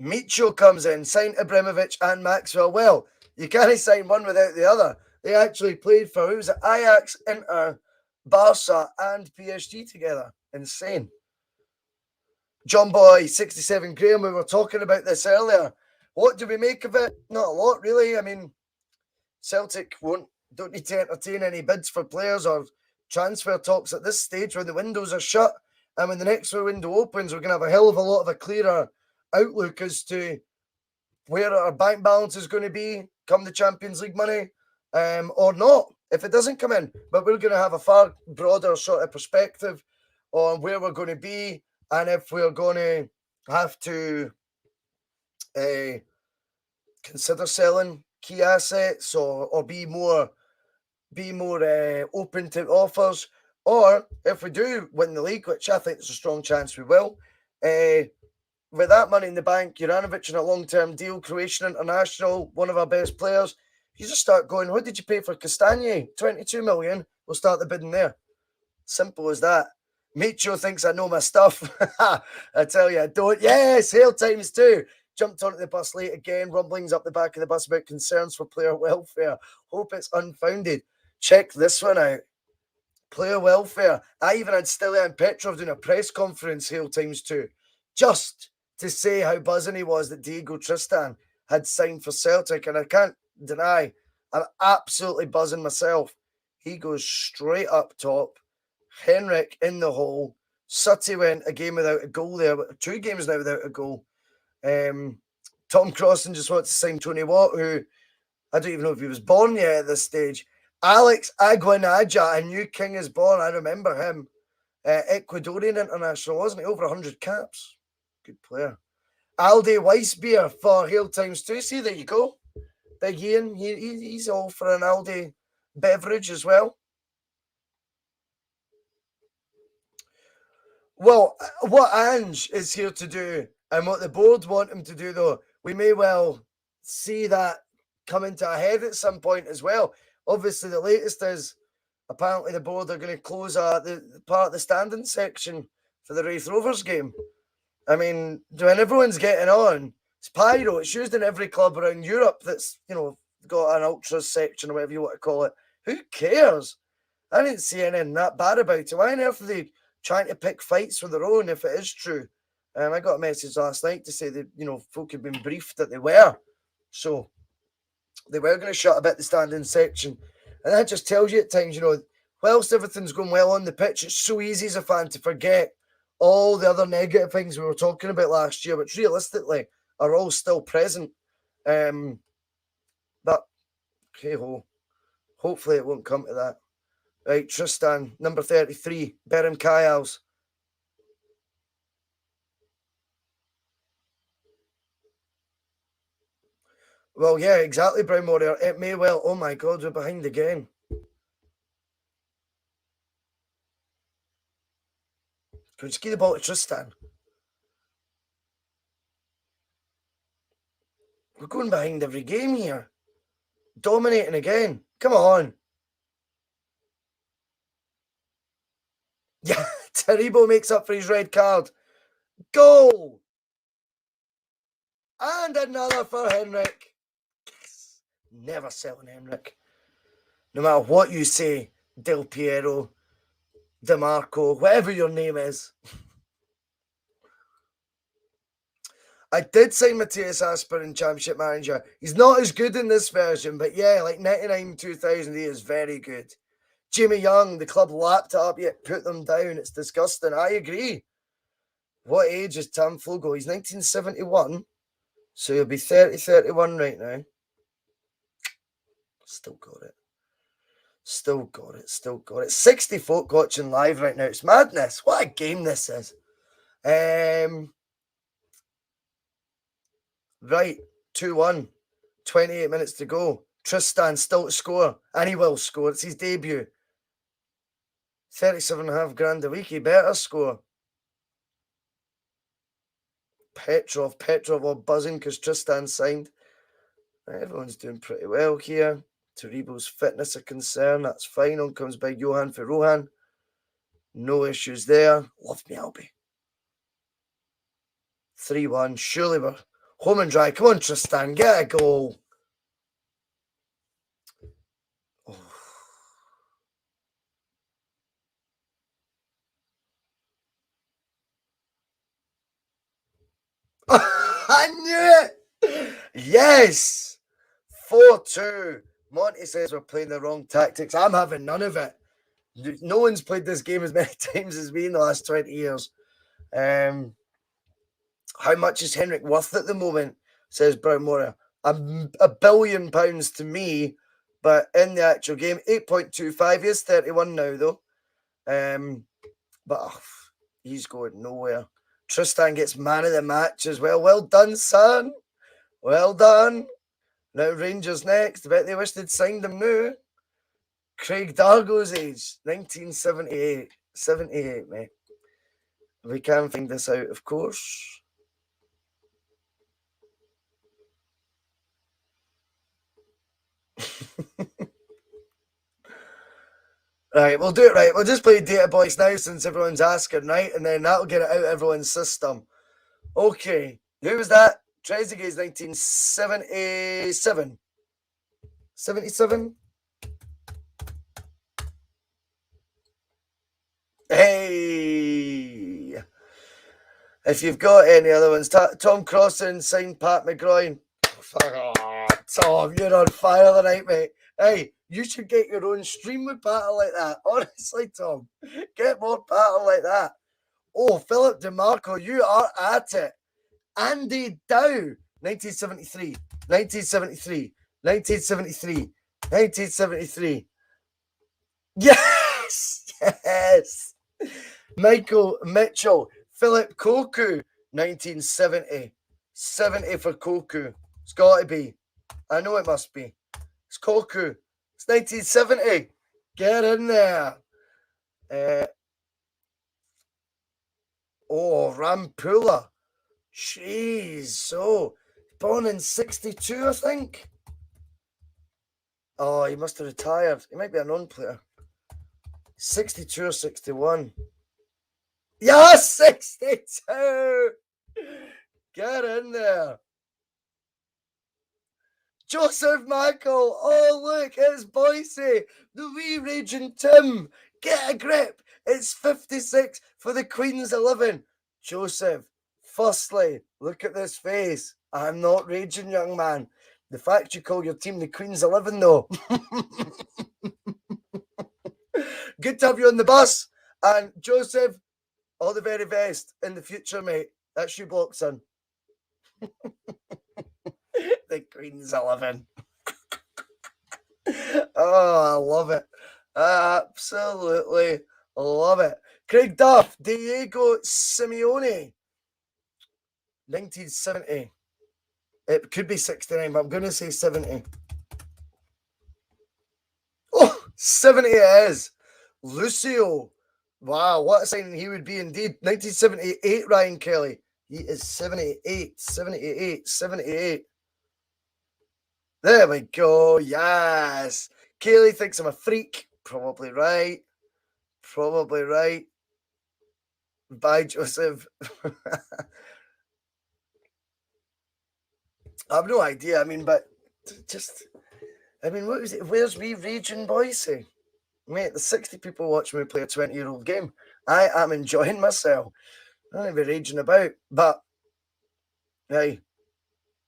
Speaker 3: Micho comes in, signed Ibrahimovic and Maxwell. Well, you can't sign one without the other. They actually played for, who was it? Ajax, Inter, Barca and PSG together. Insane. John Boy, 67 Graham, we were talking about this earlier. What do we make of it? Not a lot, really. I mean, Celtic don't need to entertain any bids for players or transfer talks at this stage when the windows are shut. And when the next window opens, we're going to have a hell of a lot of a clearer outlook as to where our bank balance is going to be come the Champions League money or not, if it doesn't come in. But we're going to have a far broader sort of perspective on where we're going to be and if we're going to have to consider selling key assets or be more open to offers, or if we do win the league, which I think there's a strong chance we will, with that money in the bank, Juranovic in a long-term deal, Croatian international, one of our best players, you just start going, what did you pay for Castagne? 22 million. We'll start the bidding there. Simple as that. Micho thinks I know my stuff. I tell you, I don't. Yes, hail times too. Jumped onto the bus late again. Rumblings up the back of the bus about concerns for player welfare. Hope it's unfounded. Check this one out. Player welfare. I even had Stilian Petrov doing a press conference, hail times too, just to say how buzzing he was that Diego Tristan had signed for Celtic. And I can't deny, I'm absolutely buzzing myself. He goes straight up top. Henrik in the hole. Sutty went a game without a goal there, but 2 games now without a goal. Tom Crossan just wants to sign Tony Watt, who I don't even know if he was born yet at this stage. Alex Aguinaja, a new king is born. I remember him. Ecuadorian international, wasn't he? Over 100 caps. Good player. Aldi Weissbier for Hail Times 2. See, there you go. Big Ian, he's all for an Aldi beverage as well. Well, what Ange is here to do and what the board want him to do, though, we may well see that come into a head at some point as well. Obviously, the latest is apparently the board are going to close the part of the standing section for the Wraith Rovers game. I mean, when everyone's getting on, it's pyro. It's used in every club around Europe that's, got an ultras section or whatever you want to call it. Who cares? I didn't see anything that bad about it. Why on earth are they trying to pick fights for their own if it is true? I got a message last night to say that, folk had been briefed that they were. So they were going to shut a bit the standing section. And that just tells you at times, whilst everything's going well on the pitch, it's so easy as a fan to forget all the other negative things we were talking about last year, which realistically are all still present. But, hey-ho, hopefully it won't come to that. Right, Tristan, number 33, Berim Kayals. Well, yeah, exactly, Brown Warrior. It may well. Oh my God, we're behind again. Could we just give the ball to Tristan? We're going behind every game here. Dominating again. Come on. Yeah, Taribo makes up for his red card. Goal! And another for Henrik. Yes. Never selling Henrik. No matter what you say, Del Piero, DeMarco, whatever your name is. I did sign Matthias Asper in Championship Manager. He's not as good in this version, but yeah, like 99 2000, he is very good. Jimmy Young, the club lapped it up, yet put them down. It's disgusting. I agree. What age is Tam Flogo? He's 1971, so he'll be 31 right now. Still got it. Still got it. 60 folk watching live right now. It's madness. What a game this is. Right, 2-1. 28 minutes to go. Tristan still to score, and he will score. It's his debut. 37.5 grand a week. He better score. Petrov all buzzing because Tristan signed. Everyone's doing pretty well here. Taribo's fitness a concern. That's fine. On comes by Johan for Rohan. No issues there. Love me, Albie. 3-1. Surely we're home and dry. Come on, Tristan. Get a goal. Oh. I knew it. Yes. 4-2. Monty says we're playing the wrong tactics. I'm having none of it. No one's played this game as many times as me in the last 20 years. How much is Henrik worth at the moment? Says Brown Moore. £1 billion to me, but in the actual game, 8.25. He is 31 now, though. But he's going nowhere. Tristan gets man of the match as well. Well done, son. Well done. Now Rangers next. I bet they wish they'd signed him now. Craig Dargo's age, 1978. 78, mate. We can find this out, of course. Right, we'll do it right. We'll just play Data Boys now since everyone's asking, right? And then that'll get it out of everyone's system. Okay. Who was that? Trezeguet's 1977. 77? Hey! If you've got any other ones, Tom Crossan signed Pat McGroin. Oh, Tom, you're on fire tonight, mate. Hey, you should get your own stream with battle like that. Honestly, Tom, get more battle like that. Oh, Philip DeMarco, you are at it. Andy Dow, 1973, 1973, 1973, 1973. Yes, yes. Michael Mitchell, Philip Koku, 1970. 70 for Koku. It's got to be. I know it must be. It's Koku. It's 1970. Get in there. Rampula. Jeez. So, born in 62, I think. Oh, he must have retired. He might be a non-player. 62 or 61. Yeah, 62. Get in there. Joseph Michael. Oh, look, it's Bhoycie. The wee raging Tim. Get a grip. It's 56 for the Queen's 11. Joseph, firstly, look at this face. I'm not raging, young man. The fact you call your team the Queen's 11, though. Good to have you on the bus. And Joseph, all the very best in the future, mate. That's you block, son. The Queen's 11. Oh, I love it. Absolutely love it. Craig Duff, Diego Simeone. 1970. It could be 69, but I'm going to say 70. Oh, 70 it is. Lucio. Wow, what a signing he would be indeed. 1978, Ryan Kelly. He is 78, 78, 78. There we go. Yes. Kaylee thinks I'm a freak. Probably right. Probably right. Bye, Joseph. I have no idea. I mean, but just, I mean, what was it? Where's we raging Bhoycie? Mate, there's 60 people watching me play a 20-year-old game. I am enjoying myself. I don't even raging about, but hey,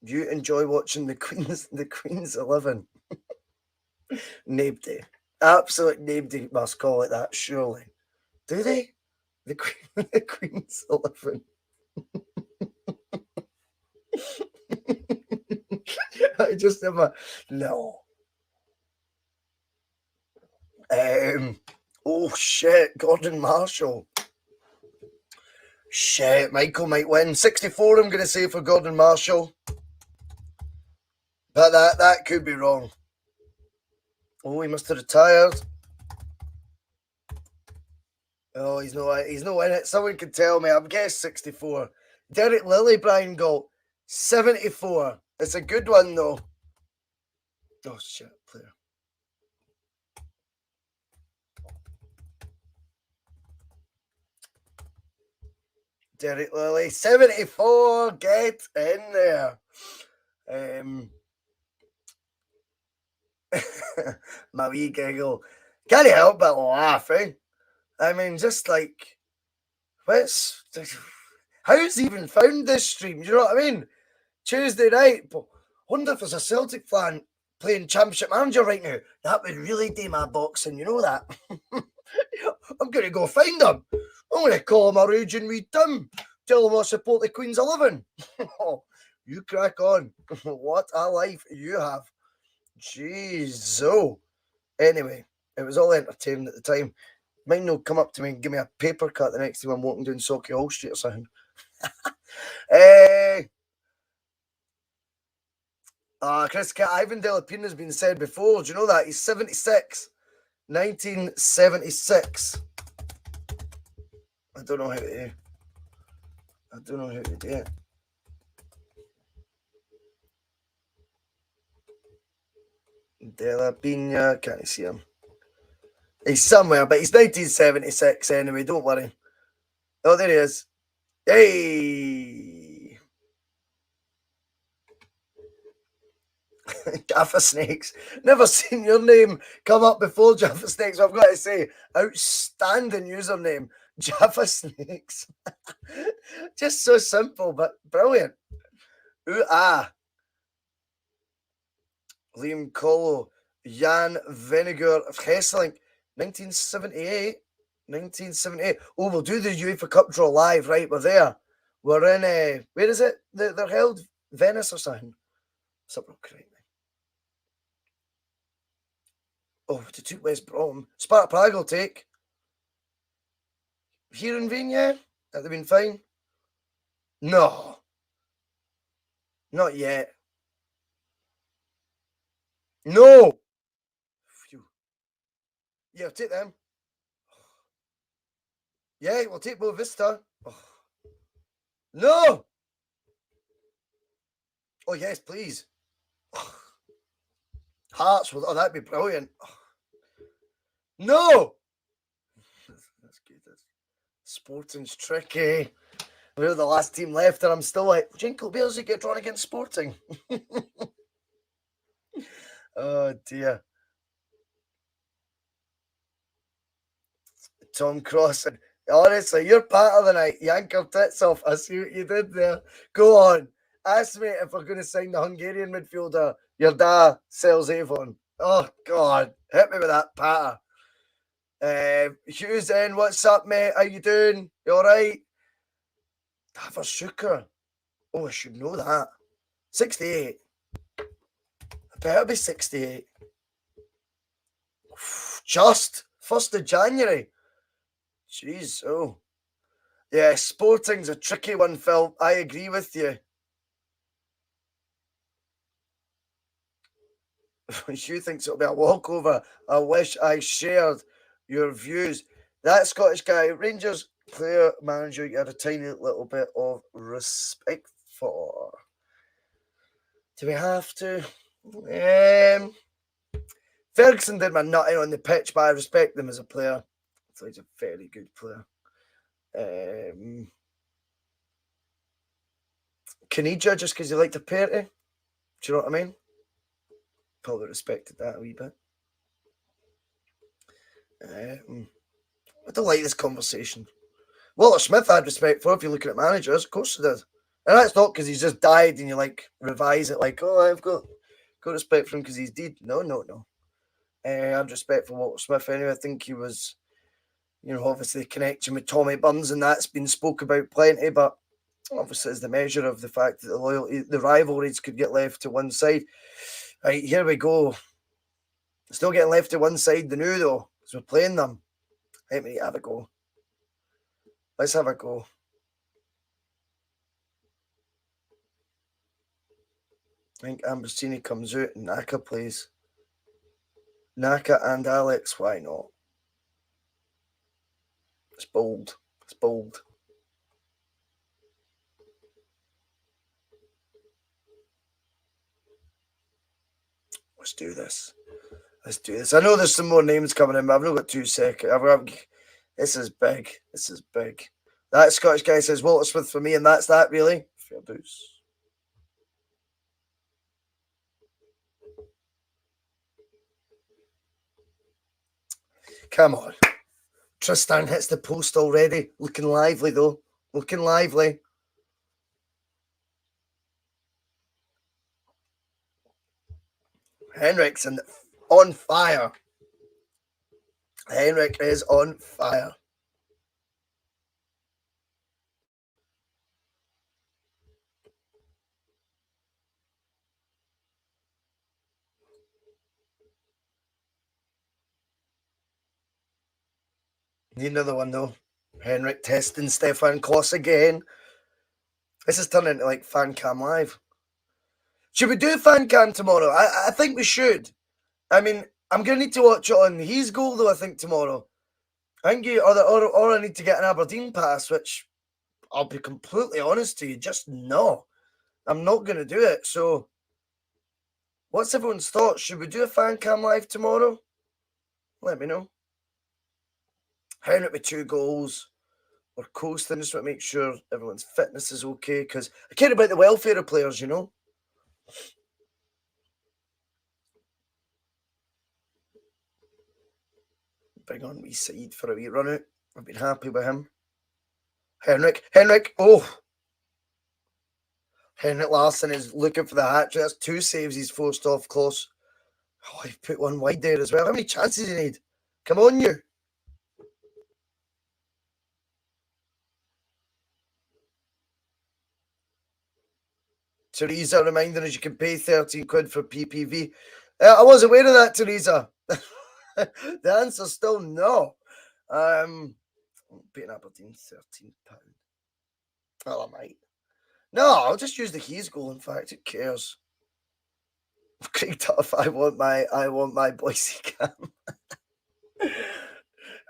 Speaker 3: you enjoy watching the Queen's 11. Nobody. Absolute nobody must call it that, surely. Do they? The Queen's 11. I just have a no. Oh shit, Gordon Marshall. Shit, Michael might win. 64, I'm gonna say for Gordon Marshall. But that could be wrong. Oh, he must have retired. Oh, he's no in it. Someone can tell me. I'm guessing 64. Derek Lillibrand got 74. It's a good one though. Oh shit, player. Derek Lilly, 74. Get in there. My wee giggle. Can't help but laughing. I mean, just like, how's he even found this stream? Do you know what I mean? Tuesday night. But wonder if there's a Celtic fan playing Championship Manager right now. That would really do my boxing, you know that? I'm going to go find him. I'm going to call him a raging wee Tim. Tell him I support the Queen's 11. You crack on. What a life you have. Jeez. Oh. Anyway, it was all entertainment at the time. Might not come up to me and give me a paper cut the next time I'm walking down Socky Hall Street or something. Chris Ivan Delapine has been said before. Do you know that? He's 76. 1976. I don't know how to do it. Delapine, can't see him. He's somewhere, but he's 1976 anyway, don't worry. Oh, there he is. Hey! Jaffa Snakes. Never seen your name come up before, Jaffa Snakes. I've got to say, outstanding username, Jaffa Snakes. Just so simple, but brilliant. Ooh, ah. Liam Colo, Jan Vinegar of Hesselink, 1978. 1978. Oh, we'll do the UEFA Cup draw live, right? We're there. We're in, where is it? They're held? Venice or something? Something crazy. Oh, they took West Brom. Sparta Prague will take. Here in Veen, yeah? That'd have been fine. No. Not yet. No! Phew. Yeah, take them. Yeah, we'll take Boa Vista. Oh. No! Oh, yes, please. Oh. Hearts, oh, that'd be brilliant. Oh. No! That's good. Sporting's tricky. We're the last team left, and I'm still like, Jinkle Bears get drawn against Sporting. Oh, dear. Tom Crossan. Honestly, you're part of the night. Yank your tits off. I see what you did there. Go on. Ask me if we're going to sign the Hungarian midfielder. Your dad sells Avon. Oh, God. Hit me with that patter. Hughes in. What's up, mate? How you doing? You all right? Davos. Oh, I should know that. 68. I better be 68. Just 1st of January. Jeez, oh. Yeah, Sporting's a tricky one, Phil. I agree with you. Hugh thinks it'll be a walkover. I wish I shared your views. That Scottish guy, Rangers player manager, you had a tiny little bit of respect for. Do we have to? Ferguson did my nutting on the pitch, but I respect him as a player. So he's a very good player. Canija, just because he liked a party. Do you know what I mean? Probably respected that a wee bit. I don't like this conversation. Walter Smith I had respect for if you're looking at managers. Of course he did. And that's not because he's just died and you like revise it like, oh, I've got respect for him because he's dead. No. I had respect for Walter Smith anyway. I think he was, obviously the connection with Tommy Burns and that's been spoke about plenty, but obviously it's the measure of the fact that the rivalries could get left to one side. Right, here we go. Still getting left to one side, the new though, because we're playing them. Let me have a go. Let's have a go. I think Ambrosini comes out and Naka plays. Naka and Alex, why not? It's bold. It's bold. Let's do this. Let's do this. I know there's some more names coming in, but I've not got 2 seconds. This is big. This is big. That Scottish guy says Walter Smith for me, and that's that, really? Fair dues. Come on. Tristan hits the post already. Looking lively, though. Looking lively. Henrik's on fire. Henrik is on fire. Need another one, though. Henrik testing Stefan Kloss again. This is turning into like Fan Cam Live. Should we do Fan Cam tomorrow? I think we should. I mean, I'm going to need to watch it on his goal, though, I think, tomorrow. I think or I need to get an Aberdeen pass, which I'll be completely honest to you, just no. I'm not going to do it. So, what's everyone's thoughts? Should we do a Fan Cam Live tomorrow? Let me know. Henrik with 2 goals. We're coasting, just to make sure everyone's fitness is okay, because I care about the welfare of players, you know. Bring on me side for a wee run out. I've been happy with him. Henrik, oh! Henrik Larsson is looking for the hat trick. That's 2 saves he's forced off close. Oh, he put one wide there as well. How many chances do you need? Come on, you. Teresa reminding us you can pay 13 quid for PPV. I was aware of that, Teresa. The answer's still no. Beating Aberdeen, £13. Well, I might. No, I'll just use the Keys goal. In fact, who cares? Craig Tuff, I want my Bhoycie cam.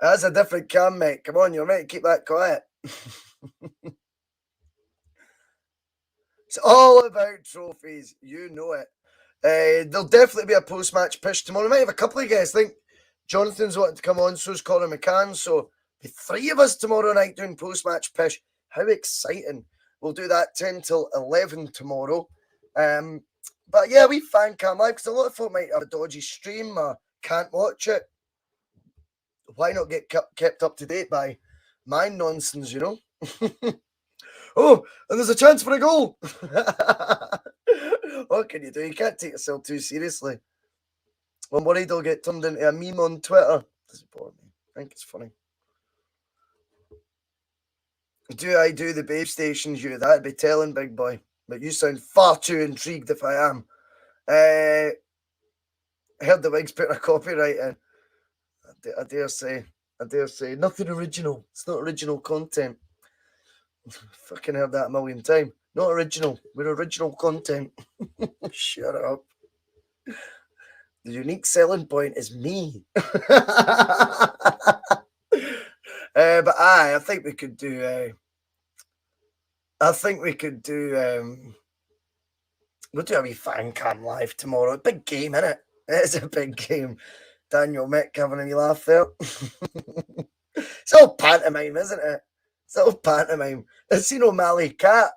Speaker 3: That's a different cam, mate. Come on, you're meant to keep that quiet. It's all about trophies. You know it. There'll definitely be a post-match push tomorrow. We might have a couple of guests. I think Jonathan's wanting to come on, so's Conor McCann. So the 3 of us tomorrow night doing post-match push. How exciting. We'll do that 10 till 11 tomorrow. But yeah, we Fan Cam Live, because a lot of folk might have a dodgy stream or can't watch it. Why not get kept up to date by my nonsense, you know? Oh, and there's a chance for a goal. What can you do? You can't take yourself too seriously. I'm worried I'll get turned into a meme on Twitter. Doesn't bother me. I think it's funny. Do I do the babe stations, you? That'd be telling, big boy. But you sound far too intrigued if I am. I heard the Wigs put a copyright in. I dare say. Nothing original. It's not original content. Fucking heard that a million times. Not original. We're original content. Shut up. The unique selling point is me. But I think we could do. We'll do a wee Fan Cam Live tomorrow. Big game, innit? It's a big game. Daniel Mick having a wee laugh there. It's all pantomime, isn't it? It's all pantomime. I seen O'Malley Cat.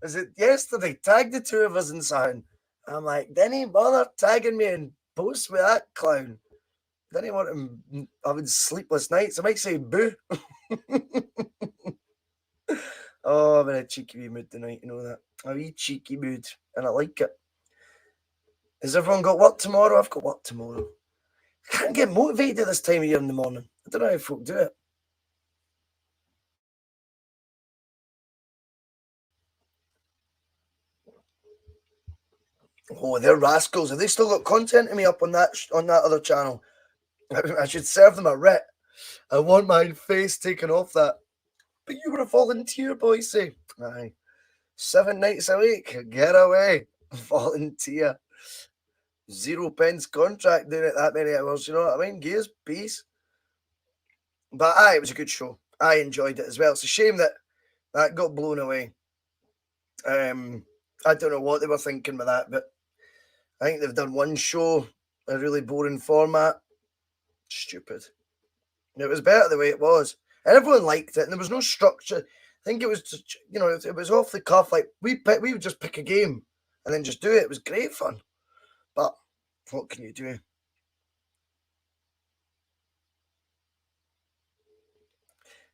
Speaker 3: Was it yesterday? Tagged the 2 of us in something. I'm like, didn't he bother tagging me and post with that clown? Didn't he want him having sleepless nights? I might say boo. Oh, I'm in a cheeky wee mood tonight, you know that. A wee cheeky mood, and I like it. Has everyone got work tomorrow? I've got work tomorrow. I can't get motivated at this time of year in the morning. I don't know how folk do it. Oh, they're rascals. Have they still got content of me up on that other channel? I should serve them a writ. I want my face taken off that. But you were a volunteer, Bhoycie. Aye. 7 nights a week. Get away. Volunteer. 0 pence contract doing it that many hours, you know what I mean? Gears, peace. But aye, it was a good show. I enjoyed it as well. It's a shame that that got blown away. I don't know what they were thinking with that, but I think they've done one show, a really boring format. Stupid. It was better the way it was. And everyone liked it, and there was no structure. I think it was just, you know, it was off the cuff. Like we would just pick a game and then just do it. It was great fun. But what can you do?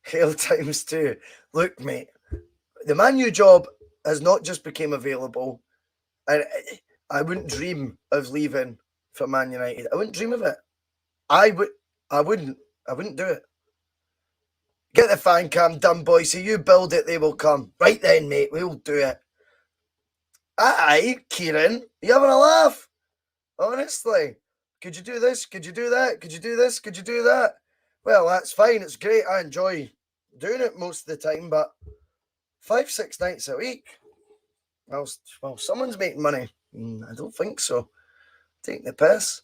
Speaker 3: Hail times 2. Look, mate, the Man U job has not just became available, and I wouldn't dream of leaving for Man United. I wouldn't dream of it. I wouldn't do it. Get the fan cam done, Bhoycie. You build it, they will come. Right then, mate, we'll do it. Aye, Kieran, you having a laugh? Honestly. Could you do this? Could you do that? Could you do this? Could you do that? Well, that's fine. It's great. I enjoy doing it most of the time, but 5-6 nights a week? Well, someone's making money. I don't think so. Taking the piss.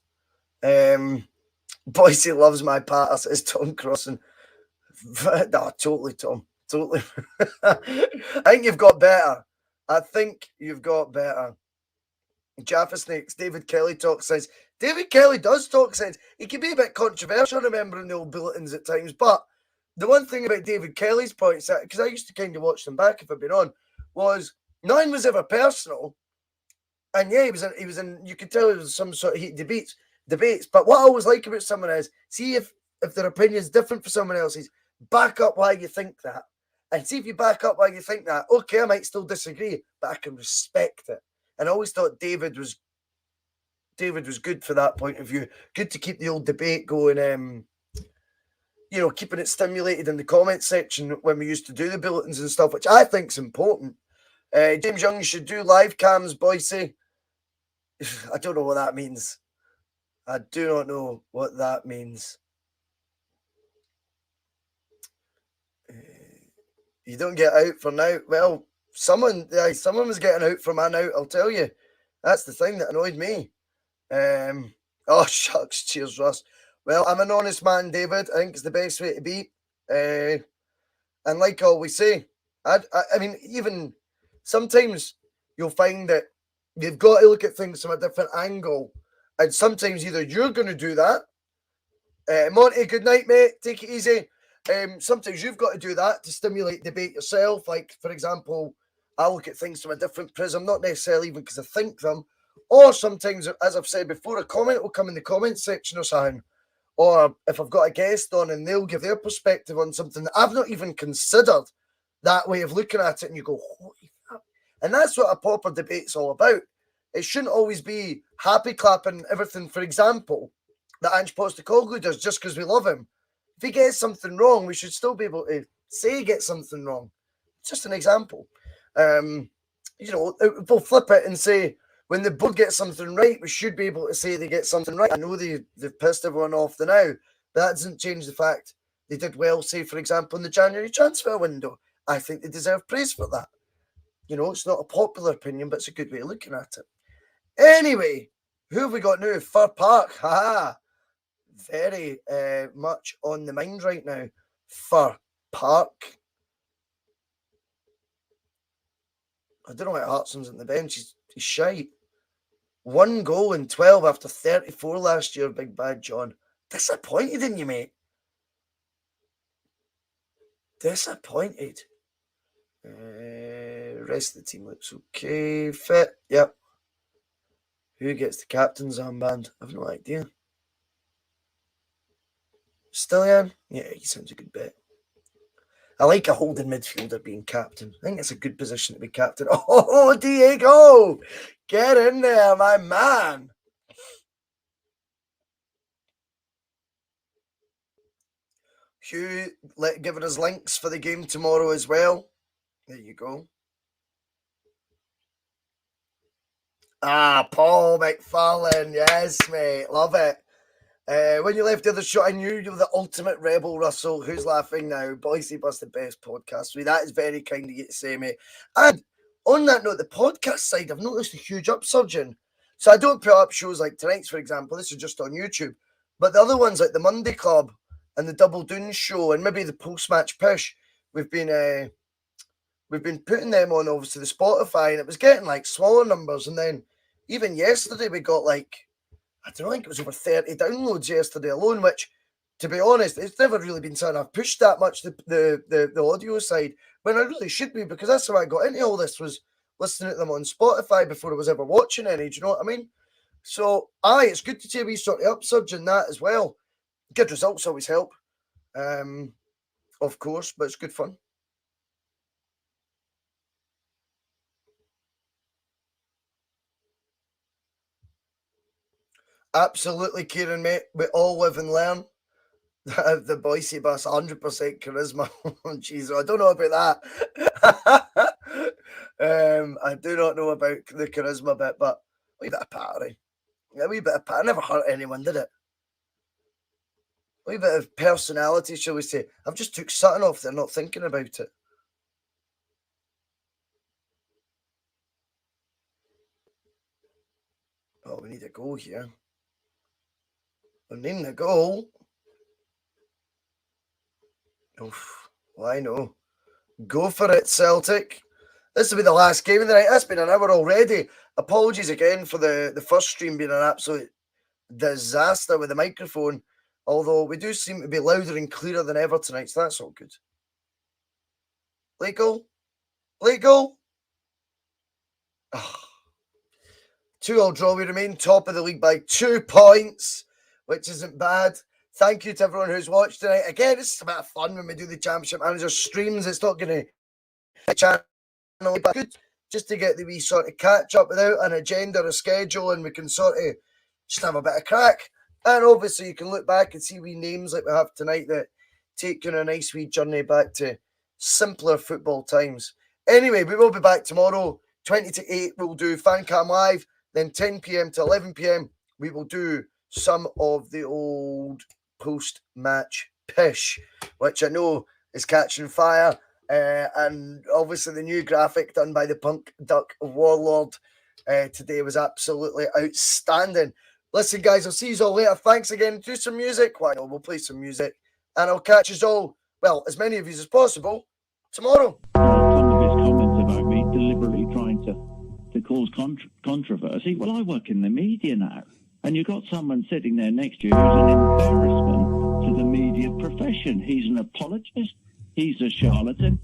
Speaker 3: Bhoycie loves my patter, says Tom Crossan. No, totally, Tom. Totally. I think you've got better. Jaffa Snakes, David Kelly talks sense. David Kelly does talk sense. He can be a bit controversial, remembering the old bulletins at times, but the one thing about David Kelly's points, because I used to kind of watch them back if I've been on, was none was ever personal. And yeah, he was in, you could tell it was some sort of heat debates. But what I always like about someone is, see if their opinion is different for someone else's, back up why you think that. And see if you back up why you think that, okay, I might still disagree, but I can respect it. And I always thought David was good for that point of view. Good to keep the old debate going, you know, keeping it stimulated in the comment section when we used to do the bulletins and stuff, which I think is important. James Young should do live cams, Bhoycie. I don't know what that means. I do not know what that means. You don't get out for now. Well, someone was getting out for man out, I'll tell you. That's the thing that annoyed me. Oh, shucks. Cheers, Russ. Well, I'm an honest man, David. I think it's the best way to be. And like I always say, I mean, even sometimes you'll find that you've got to look at things from a different angle. And sometimes either you're going to do that. Monty, good night, mate. Take it easy. Sometimes you've got to do that to stimulate debate yourself. Like, for example, I look at things from a different prism, not necessarily even because I think them. Or sometimes, as I've said before, a comment will come in the comment section or something. Or if I've got a guest on and they'll give their perspective on something that I've not even considered that way of looking at it, and you go, holy crap. And that's what a proper debate's all about. It shouldn't always be happy clapping everything, for example, that Ange Postecoglou does just because we love him. If he gets something wrong, we should still be able to say he gets something wrong. It's just an example. You know, we'll flip it and say, when the board gets something right, we should be able to say they get something right. I know they've pissed everyone off the now, but that doesn't change the fact they did well, say, for example, in the January transfer window. I think they deserve praise for that. You know, it's not a popular opinion, but it's a good way of looking at it. Anyway, who have we got now? Fir Park. Ha! Very much on the mind right now. Fir Park. I don't know why Hartson's on the bench. He's shite. 1 goal in 12 after 34 last year, Big Bad John. Disappointed in you, mate. Disappointed. Rest of the team looks okay. Fit. Yep. Who gets the captain's armband? I've no idea. Stillian? Yeah, he sounds a good bet. I like a holding midfielder being captain. I think it's a good position to be captain. Oh, Diego! Get in there, my man! Hugh giving us links for the game tomorrow as well. There you go. Ah, Paul McFarlane. Yes, mate. Love it. When you left the other show, I knew you were the ultimate rebel, Russell. Who's laughing now? Bhoycie Bus, the best podcast. That is very kind of you to say, mate. And on that note, the podcast side, I've noticed a huge upsurge in. So I don't put up shows like tonight's, for example. This is just on YouTube. But the other ones like the Monday Club and the Double Doon Show and maybe the post-match push, we've been putting them on obviously the Spotify, and it was getting like smaller numbers. And then even yesterday we got like, I don't know, I think it was over 30 downloads yesterday alone, which, to be honest, it's never really been something I've pushed that much, the audio side, when I really should be, because that's how I got into all this, was listening to them on Spotify before I was ever watching any, do you know what I mean? So, it's good to see a wee sort of upsurge in that as well. Good results always help, of course, but it's good fun. Absolutely, Kieran, mate. We all live and learn. The Bhoycie bus, 100% charisma. Jeez, I don't know about that. I do not know about the charisma bit, but a wee bit of party. A wee bit of party. Never hurt anyone, did it? A wee bit of personality, shall we say. I've just took something off there, not thinking about it. Oh, we need a goal here. We're needing a goal. Oof. Well, I know. Go for it, Celtic. This will be the last game of the night. That's been an hour already. Apologies again for the first stream being an absolute disaster with the microphone. Although we do seem to be louder and clearer than ever tonight, so that's all good. Late goal? Late goal? Oh. 2-2 draw. We remain top of the league by 2 points, which isn't bad. Thank you to everyone who's watched tonight. Again, it's a bit of fun when we do the Championship Manager streams. It's not going to channel, but good just to get the wee sort of catch up without an agenda or a schedule, and we can sort of just have a bit of crack. And obviously, you can look back and see wee names like we have tonight that take you on a nice wee journey back to simpler football times. Anyway, we will be back tomorrow, 20 to 8. We'll do Fan Cam Live. Then 10 p.m. to 11 p.m. we will do some of the old post-match pish, which I know is catching fire. And obviously the new graphic done by the Punk Duck Warlord today was absolutely outstanding. Listen, guys, I'll see you all later. Thanks again. Do some music. Why not? We'll play some music. And I'll catch you all, well, as many of you as possible, tomorrow.
Speaker 4: Some of his comments about me deliberately trying to cause controversy. Well, I work in the media now, and you've got someone sitting there next to you who's an embarrassment to the media profession. He's an apologist. He's a charlatan.